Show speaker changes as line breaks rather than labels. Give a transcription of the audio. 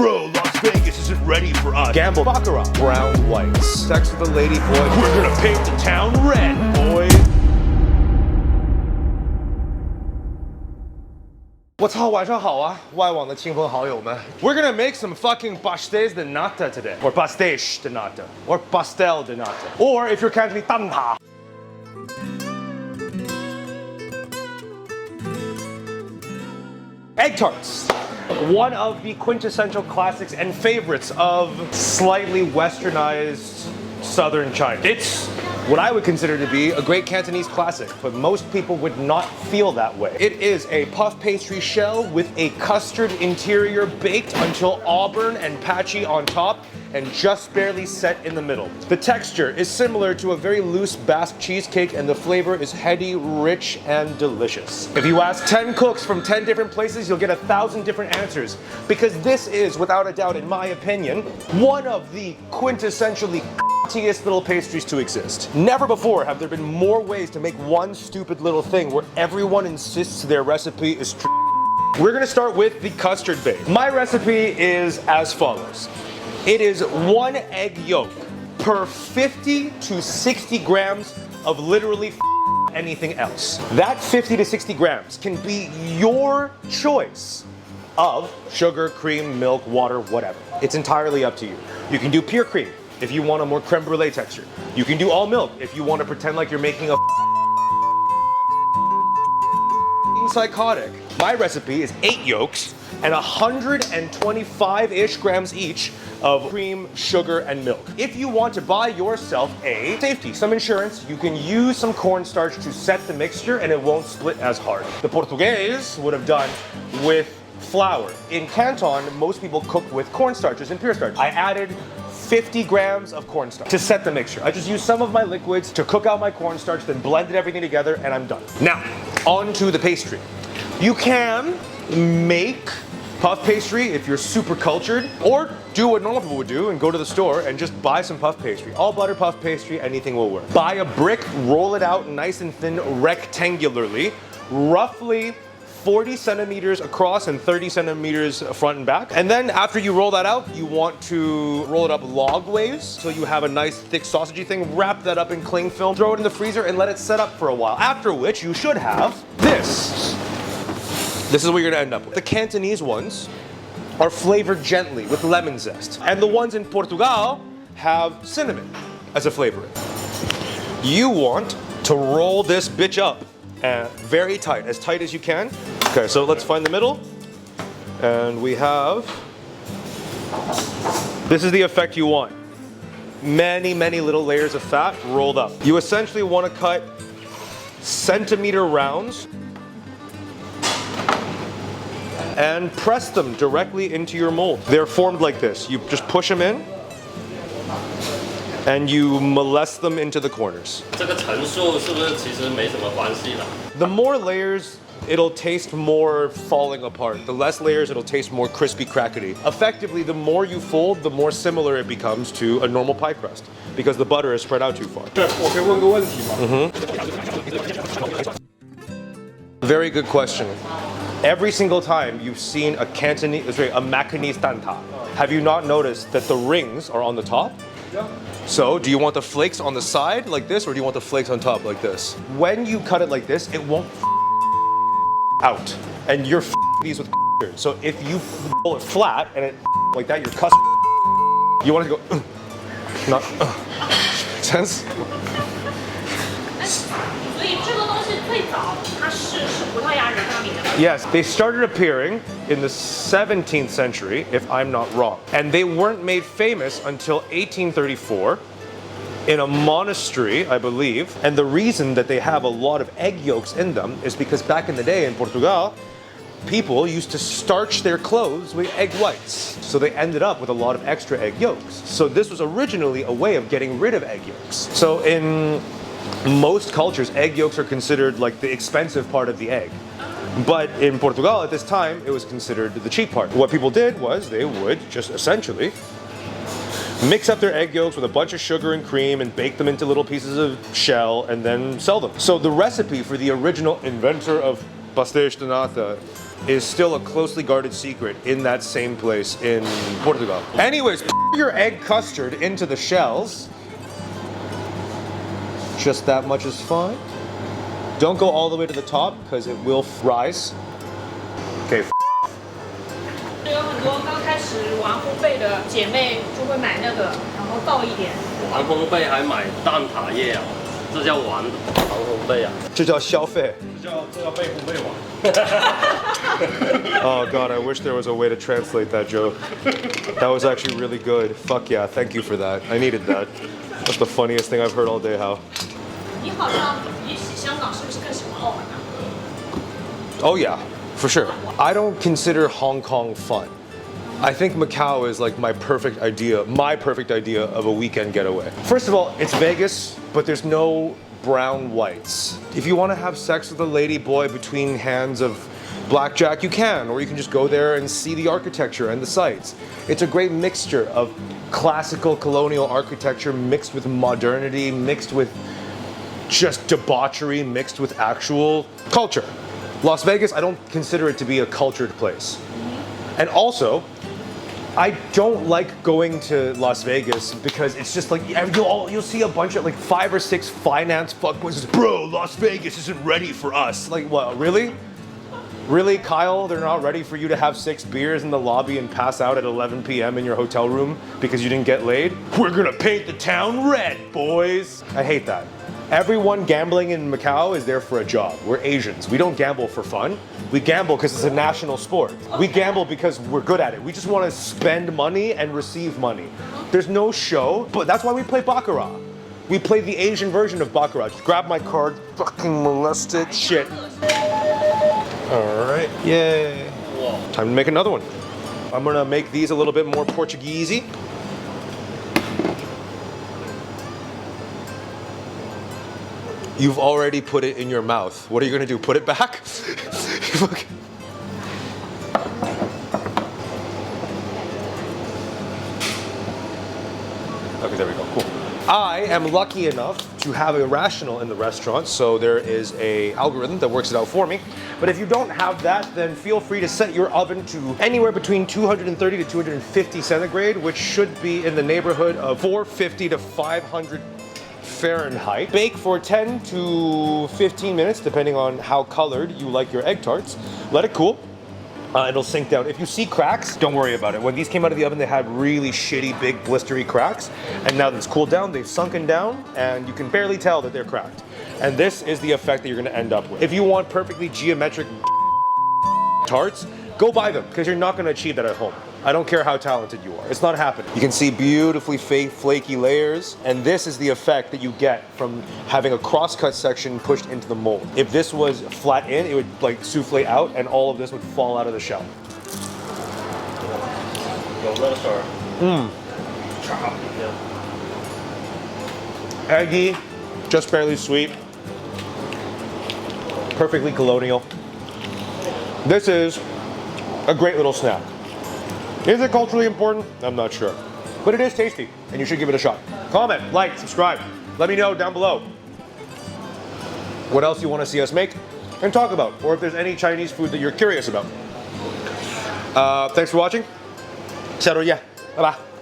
Bro, Las Vegas isn't ready for us.
Gamble baccarat. Brown whites. Sex with a lady boy.
We're gonna paint the town red, boy.
What's up, 晚上好啊，外网的亲朋好友们。We're gonna make some fucking Pasteis de Nata today. Or Pasteis de Nata. Or Pastel de Nata. Or if you're Cantonese, Tanta. Egg tarts. One of the quintessential classics and favorites of slightly westernized southern China. It's what I would consider to be a great Cantonese classic, but most people would not feel that way. It is a puff pastry shell with a custard interior baked until auburn and patchy on top and just barely set in the middle. The texture is similar to a very loose Basque cheesecake and the flavor is heady, rich, and delicious. If you ask 10 cooks from 10 different places, you'll get 1,000 different answers because this is, without a doubt, in my opinion, one of the quintessentially little pastries to exist. Never before have there been more ways to make one stupid little thing where everyone insists their recipe is true. We're gonna start with the custard bake. My recipe is as follows. It is 1 egg yolk per 50 to 60 grams of literally anything else. That 50 to 60 grams can be your choice of sugar, cream, milk, water, whatever. It's entirely up to you. You can do pure cream if you want a more creme brulee texture. You can do all milk if you want to pretend like you're making a psychotic. My recipe is 8 yolks and 125-ish grams each of cream, sugar, and milk. If you want to buy yourself a safety, some insurance, you can use some cornstarch to set the mixture and it won't split as hard. The Portuguese would have done with flour. In Canton, most people cook with cornstarches and pure starch. I added 50 grams of cornstarch to set the mixture. I just used some of my liquids to cook out my cornstarch, then blended everything together, and I'm done. Now, on to the pastry. You can make puff pastry if you're super cultured, or do what normal people would do and go to the store and just buy some puff pastry. All butter puff pastry, anything will work. Buy a brick, roll it out nice and thin rectangularly, roughly 40 centimeters across and 30 centimeters front and back. And then after you roll that out, you want to roll it up log ways so you have a nice thick sausagey thing. Wrap that up in cling film, throw it in the freezer and let it set up for a while. After which you should have this. This is what you're gonna end up with. The Cantonese ones are flavored gently with lemon zest. And the ones in Portugal have cinnamon as a flavoring. You want to roll this bitch up very tight as you can. Okay, so let's find the middle. And we have, this is the effect you want. Many, many little layers of fat rolled up. You essentially want to cut centimeter rounds and press them directly into your mold. They're formed like this. You just push them in and you molest them into the corners. The more layers, it'll taste more falling apart. The less layers, it'll taste more crispy crackety. Effectively, the more you fold, the more similar it becomes to a normal pie crust because the butter is spread out too far. Very good question. Every single time you've seen a Macauese tanta, have you not noticed that the rings are on the top? Yeah. So, do you want the flakes on the side like this, or do you want the flakes on top like this? When you cut it like this, it won't out, and you're these with so if you pull it flat and it like that, you're custard. You want to go, not sense? Yes, they started appearing in the 17th century, if I'm not wrong. And they weren't made famous until 1834 in a monastery, I believe. And the reason that they have a lot of egg yolks in them is because back in the day in Portugal, people used to starch their clothes with egg whites. So they ended up with a lot of extra egg yolks. So this was originally a way of getting rid of egg yolks. So in most cultures, egg yolks are considered like the expensive part of the egg. But in Portugal at this time, it was considered the cheap part. What people did was they would just essentially mix up their egg yolks with a bunch of sugar and cream and bake them into little pieces of shell and then sell them. So the recipe for the original inventor of Pasteis de Nata is still a closely guarded secret in that same place in Portugal. Anyways, put your egg custard into the shells. Just that much is fine. Don't go all the way to the top because it will rise. Okay.
有很多刚开始玩烘焙的姐妹就会买那个，然后倒一点。
玩烘焙还买蛋挞液啊，这叫玩烘焙啊。
这叫消费。
这叫被烘焙玩。
Oh god, I wish there was a way to translate that joke. That was actually really good. Fuck yeah, thank you for that. I needed that. That's the funniest thing I've heard all day, How.
你好像比起香港是不是更喜欢澳门啊？
Oh yeah, for sure. I don't consider Hong Kong fun. I think Macau is like my perfect idea of a weekend getaway. First of all, it's Vegas, but there's no brown whites. If you want to have sex with a lady boy between hands of blackjack, you can, or you can just go there and see the architecture and the sights. It's a great mixture of classical colonial architecture mixed with modernity, mixed with just debauchery, mixed with actual culture. Las Vegas, I don't consider it to be a cultured place. And also, I don't like going to Las Vegas because it's just like you'll see a bunch of like 5 or 6 finance fuckboys.
Bro, Las Vegas isn't ready for us.
Like what? Really? Really, Kyle? They're not ready for you to have 6 beers in the lobby and pass out at 11 p.m. in your hotel room because you didn't get laid?
We're gonna paint the town red, boys.
I hate that. Everyone gambling in Macau is there for a job. We're Asians. We don't gamble for fun. We gamble because it's a national sport. We gamble because we're good at it. We just want to spend money and receive money. There's no show, but that's why we play Baccarat. We play the Asian version of Baccarat. Just grab my card, fucking molested shit. All right, yay. Time to make another one. I'm gonna make these a little bit more Portuguese-y. You've already put it in your mouth. What are you gonna do? Put it back? Okay, there we go, cool. I am lucky enough to have a rational in the restaurant, so there is a algorithm that works it out for me. But if you don't have that, then feel free to set your oven to anywhere between 230 to 250 centigrade, which should be in the neighborhood of 450 to 500 Fahrenheit. Bake for 10 to 15 minutes, depending on how colored you like your egg tarts. Let it cool. It'll sink down. If you see cracks, don't worry about it. When these came out of the oven, they had really shitty, big, blistery cracks. And now that it's cooled down, they've sunken down, and you can barely tell that they're cracked. And this is the effect that you're gonna end up with. If you want perfectly geometric tarts, go buy them, because you're not gonna achieve that at home. I don't care how talented you are. It's not happening. You can see beautifully flaky layers, and this is the effect that you get from having a cross-cut section pushed into the mold. If this was flat in, it would like souffle out, and all of this would fall out of the shell. Eggy, just barely sweet, perfectly colonial. This is a great little snack. Is it culturally important? I'm not sure. But it is tasty, and you should give it a shot. Comment, like, subscribe. Let me know down below what else you want to see us make and talk about, or if there's any Chinese food that you're curious about. Thanks for watching. 下周见，拜拜。